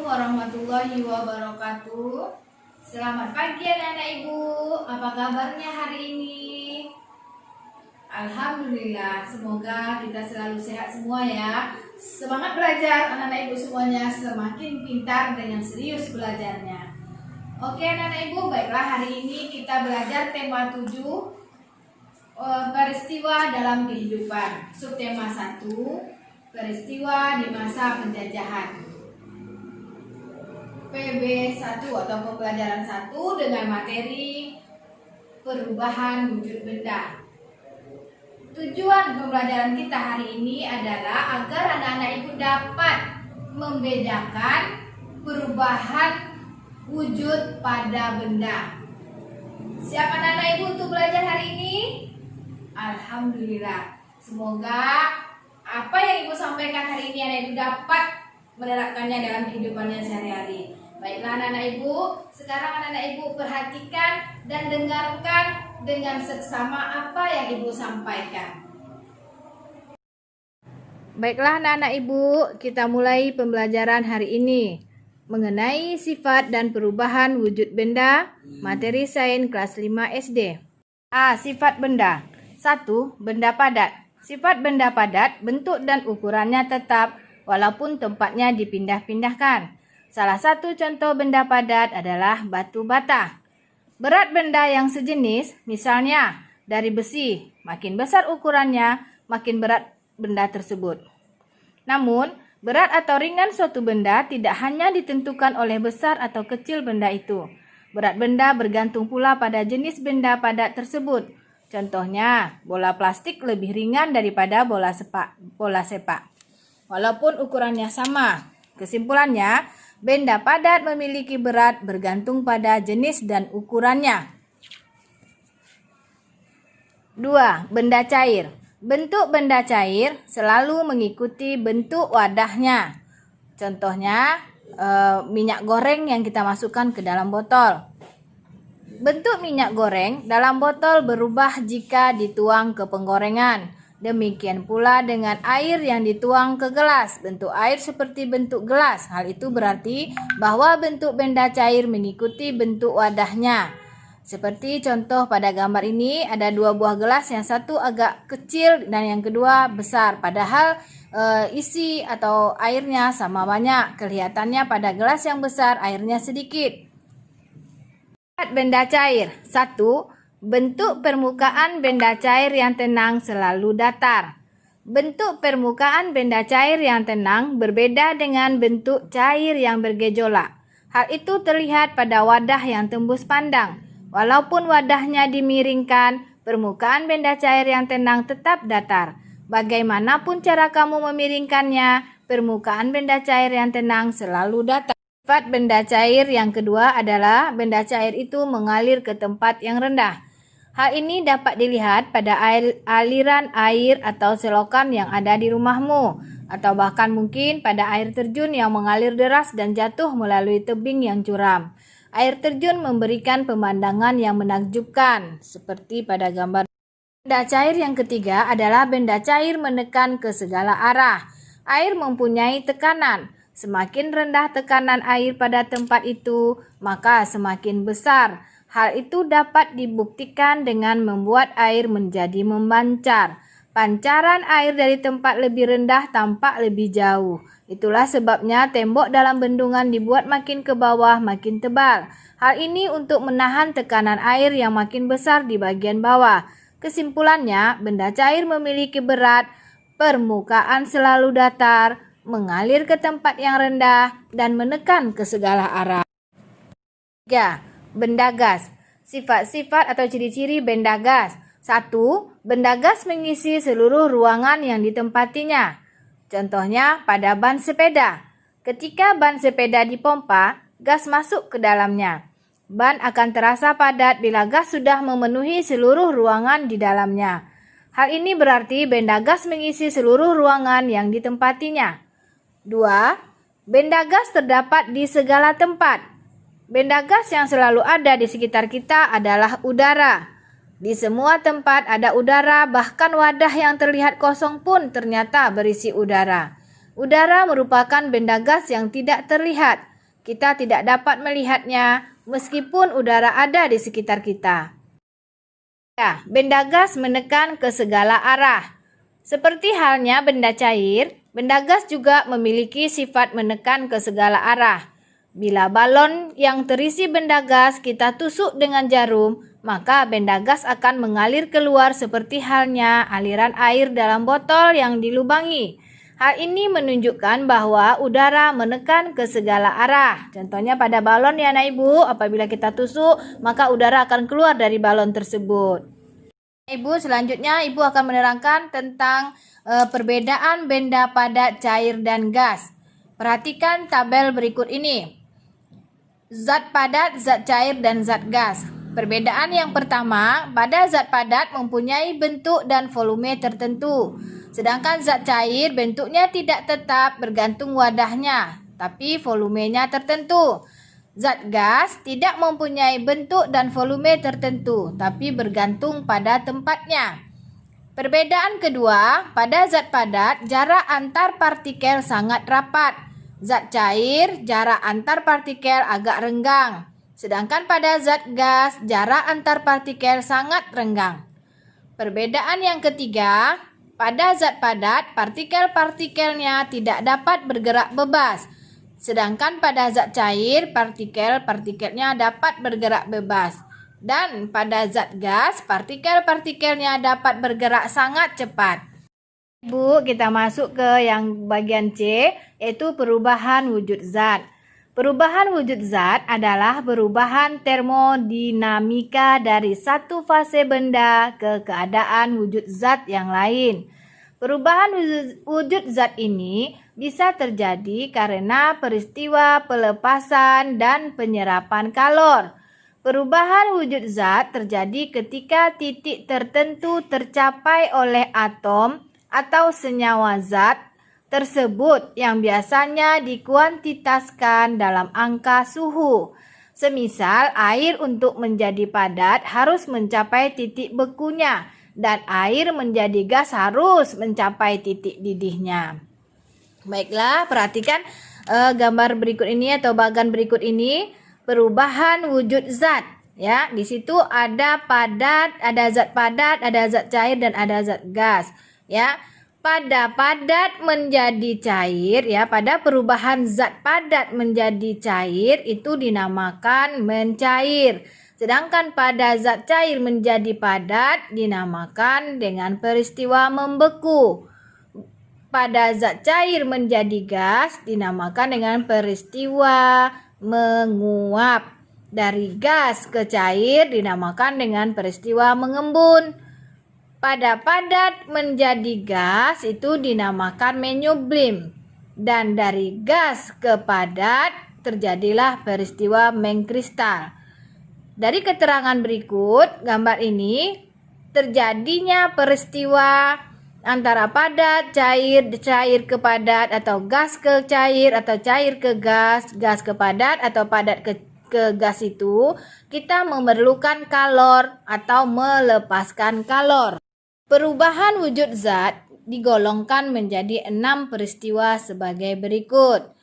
warahmatullahi wabarakatuh. Selamat pagi anak-anak ibu. Apa kabarnya hari ini? Alhamdulillah, semoga kita selalu sehat semua ya. Semangat belajar anak-anak ibu semuanya, semakin pintar dengan serius belajarnya. Oke anak-anak ibu, baiklah hari ini kita belajar tema 7, peristiwa dalam kehidupan. Subtema 1, peristiwa di masa penjajahan. PB1 atau pembelajaran 1 dengan materi perubahan wujud benda. Tujuan pembelajaran kita hari ini adalah agar anak-anak ibu dapat membedakan perubahan wujud pada benda. Siap anak-anak ibu untuk belajar hari ini? Alhamdulillah. Semoga apa yang ibu sampaikan hari ini anak ibu dapat menerapkannya dalam kehidupannya sehari-hari. Baiklah anak-anak ibu, sekarang anak-anak ibu perhatikan dan dengarkan dengan seksama apa yang ibu sampaikan. Baiklah anak-anak ibu, kita mulai pembelajaran hari ini mengenai sifat dan perubahan wujud benda, materi sains kelas 5 SD. A. Sifat benda. 1. Benda padat. Sifat benda padat, bentuk dan ukurannya tetap walaupun tempatnya dipindah-pindahkan. Salah satu contoh benda padat adalah batu bata. Berat benda yang sejenis, misalnya dari besi, makin besar ukurannya, makin berat benda tersebut. Namun, berat atau ringan suatu benda tidak hanya ditentukan oleh besar atau kecil benda itu. Berat benda bergantung pula pada jenis benda padat tersebut. Contohnya, bola plastik lebih ringan daripada bola sepak. Walaupun ukurannya sama. Kesimpulannya, benda padat memiliki berat bergantung pada jenis dan ukurannya. 2. Benda cair. Bentuk benda cair selalu mengikuti bentuk wadahnya. Contohnya, minyak goreng yang kita masukkan ke dalam botol. Bentuk minyak goreng dalam botol berubah jika dituang ke penggorengan. Demikian pula dengan air yang dituang ke gelas. Bentuk air seperti bentuk gelas. Hal itu berarti bahwa bentuk benda cair mengikuti bentuk wadahnya. Seperti contoh pada gambar ini ada dua buah gelas, yang satu agak kecil dan yang kedua besar. Padahal isi atau airnya sama banyak. Kelihatannya pada gelas yang besar airnya sedikit. Benda cair. 1. Bentuk permukaan benda cair yang tenang selalu datar. Bentuk permukaan benda cair yang tenang berbeda dengan bentuk cair yang bergejolak. Hal itu terlihat pada wadah yang tembus pandang. Walaupun wadahnya dimiringkan, permukaan benda cair yang tenang tetap datar. Bagaimanapun cara kamu memiringkannya, permukaan benda cair yang tenang selalu datar. Sifat benda cair yang kedua adalah benda cair itu mengalir ke tempat yang rendah. Hal ini dapat dilihat pada aliran air atau selokan yang ada di rumahmu, atau bahkan mungkin pada air terjun yang mengalir deras dan jatuh melalui tebing yang curam. Air terjun memberikan pemandangan yang menakjubkan, seperti pada gambar. Benda cair yang ketiga adalah benda cair menekan ke segala arah. Air mempunyai tekanan. Semakin rendah tekanan air pada tempat itu, maka semakin besar. Hal itu dapat dibuktikan dengan membuat air menjadi memancar. Pancaran air dari tempat lebih rendah tampak lebih jauh. Itulah sebabnya tembok dalam bendungan dibuat makin ke bawah makin tebal. Hal ini untuk menahan tekanan air yang makin besar di bagian bawah. Kesimpulannya, benda cair memiliki berat, permukaan selalu datar, mengalir ke tempat yang rendah, dan menekan ke segala arah. 3. Benda gas. Sifat-sifat atau ciri-ciri benda gas. 1. Benda gas mengisi seluruh ruangan yang ditempatinya. Contohnya pada ban sepeda. Ketika ban sepeda dipompa, gas masuk ke dalamnya. Ban akan terasa padat bila gas sudah memenuhi seluruh ruangan di dalamnya. Hal ini berarti benda gas mengisi seluruh ruangan yang ditempatinya. 2. Benda gas terdapat di segala tempat. Benda gas yang selalu ada di sekitar kita adalah udara. Di semua tempat ada udara, bahkan wadah yang terlihat kosong pun ternyata berisi udara. Udara merupakan benda gas yang tidak terlihat. Kita tidak dapat melihatnya meskipun udara ada di sekitar kita. Ya, benda gas menekan ke segala arah. Seperti halnya benda cair, benda gas juga memiliki sifat menekan ke segala arah. Bila balon yang terisi benda gas kita tusuk dengan jarum, maka benda gas akan mengalir keluar seperti halnya aliran air dalam botol yang dilubangi. Hal ini menunjukkan bahwa udara menekan ke segala arah. Contohnya pada balon ya anak ibu, apabila kita tusuk, maka udara akan keluar dari balon tersebut. Ibu, selanjutnya Ibu akan menerangkan tentang perbedaan benda padat, cair, dan gas. Perhatikan tabel berikut ini. Zat padat, zat cair, dan zat gas. Perbedaan yang pertama, pada zat padat mempunyai bentuk dan volume tertentu. Sedangkan zat cair bentuknya tidak tetap bergantung wadahnya, tapi volumenya tertentu. Zat gas tidak mempunyai bentuk dan volume tertentu, tapi bergantung pada tempatnya. Perbedaan kedua, pada zat padat, jarak antar partikel sangat rapat. Zat cair, jarak antar partikel agak renggang. Sedangkan pada zat gas, jarak antar partikel sangat renggang. Perbedaan yang ketiga, pada zat padat, partikel-partikelnya tidak dapat bergerak bebas. Sedangkan pada zat cair, partikel-partikelnya dapat bergerak bebas. Dan pada zat gas, partikel-partikelnya dapat bergerak sangat cepat. Ibu, kita masuk ke yang bagian C, yaitu perubahan wujud zat. Perubahan wujud zat adalah perubahan termodinamika dari satu fase benda ke keadaan wujud zat yang lain. Perubahan wujud zat ini bisa terjadi karena peristiwa pelepasan dan penyerapan kalor. Perubahan wujud zat terjadi ketika titik tertentu tercapai oleh atom atau senyawa zat tersebut yang biasanya dikuantitaskan dalam angka suhu. Semisal air untuk menjadi padat harus mencapai titik bekunya, dan air menjadi gas harus mencapai titik didihnya. Baiklah, perhatikan gambar berikut ini atau bagan berikut ini, perubahan wujud zat. Ya, di situ ada padat, ada zat padat, ada zat cair, dan ada zat gas. Ya, pada padat menjadi cair, ya, pada perubahan zat padat menjadi cair itu dinamakan mencair. Sedangkan pada zat cair menjadi padat dinamakan dengan peristiwa membeku. Pada zat cair menjadi gas dinamakan dengan peristiwa menguap. Dari gas ke cair dinamakan dengan peristiwa mengembun. Pada padat menjadi gas itu dinamakan menyublim. Dan dari gas ke padat terjadilah peristiwa mengkristal. Dari keterangan berikut, gambar ini terjadinya peristiwa antara padat, cair, cair ke padat, atau gas ke cair, atau cair ke gas, gas ke padat, atau padat ke gas itu, kita memerlukan kalor atau melepaskan kalor. Perubahan wujud zat digolongkan menjadi 6 peristiwa sebagai berikut.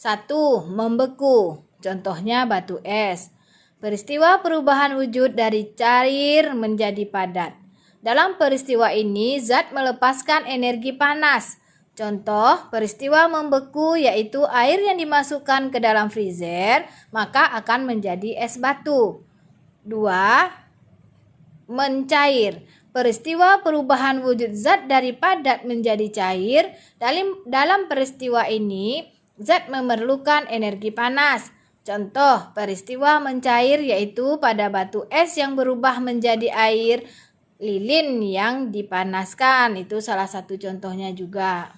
1. Membeku, contohnya batu es. Peristiwa perubahan wujud dari cair menjadi padat. Dalam peristiwa ini, zat melepaskan energi panas. Contoh, peristiwa membeku yaitu air yang dimasukkan ke dalam freezer, maka akan menjadi es batu. 2. Mencair. Peristiwa perubahan wujud zat dari padat menjadi cair. Dalam peristiwa ini, zat memerlukan energi panas. Contoh, peristiwa mencair yaitu pada batu es yang berubah menjadi air, lilin yang dipanaskan. Itu salah satu contohnya juga.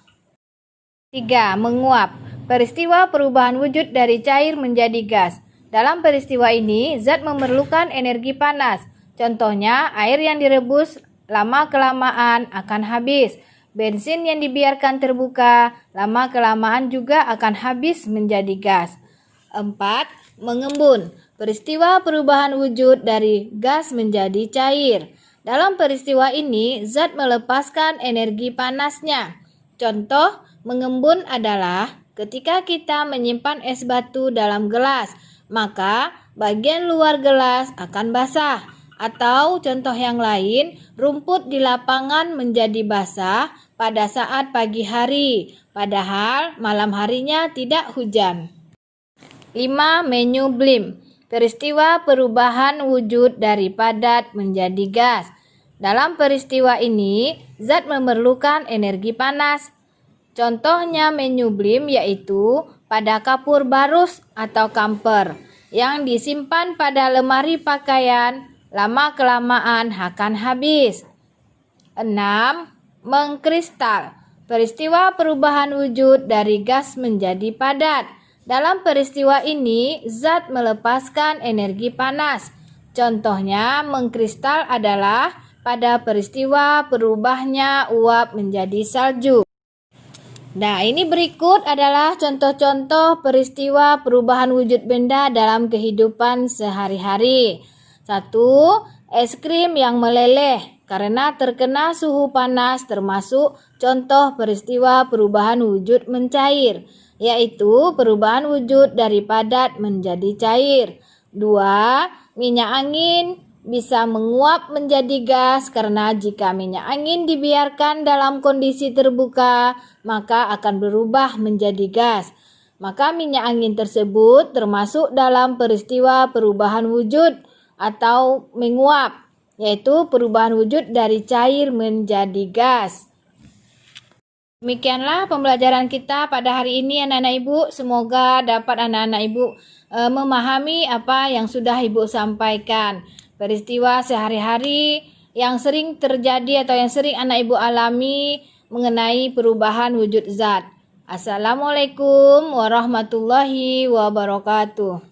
3. Menguap. Peristiwa perubahan wujud dari cair menjadi gas. Dalam peristiwa ini, zat memerlukan energi panas. Contohnya, air yang direbus lama-kelamaan akan habis. Bensin yang dibiarkan terbuka lama-kelamaan juga akan habis menjadi gas. 4. Mengembun. Peristiwa perubahan wujud dari gas menjadi cair. Dalam peristiwa ini, zat melepaskan energi panasnya. Contoh, mengembun adalah Ketika kita menyimpan es batu dalam gelas, maka bagian luar gelas akan basah. Atau contoh yang lain, rumput di lapangan menjadi basah pada saat pagi hari, padahal malam harinya tidak hujan. 5. Menyu Blim. Peristiwa perubahan wujud dari padat menjadi gas. Dalam peristiwa ini, zat memerlukan energi panas. Contohnya menyu Blim yaitu pada kapur barus atau kamper yang disimpan pada lemari pakaian, lama-kelamaan akan habis. 6. Mengkristal. Peristiwa perubahan wujud dari gas menjadi padat. Dalam peristiwa ini, zat melepaskan energi panas. Contohnya mengkristal adalah pada peristiwa berubahnya uap menjadi salju. Nah, ini berikut adalah contoh-contoh peristiwa perubahan wujud benda dalam kehidupan sehari-hari. 1. Es krim yang meleleh karena terkena suhu panas termasuk contoh peristiwa perubahan wujud mencair, yaitu perubahan wujud dari padat menjadi cair. 2. Minyak angin bisa menguap menjadi gas karena jika minyak angin dibiarkan dalam kondisi terbuka, maka akan berubah menjadi gas. Maka minyak angin tersebut termasuk dalam peristiwa perubahan wujud atau menguap, yaitu perubahan wujud dari cair menjadi gas. Demikianlah pembelajaran kita pada hari ini anak-anak ibu. Semoga dapat anak-anak ibu memahami apa yang sudah ibu sampaikan. Peristiwa sehari-hari yang sering terjadi atau yang sering anak ibu alami mengenai perubahan wujud zat. Assalamualaikum warahmatullahi wabarakatuh.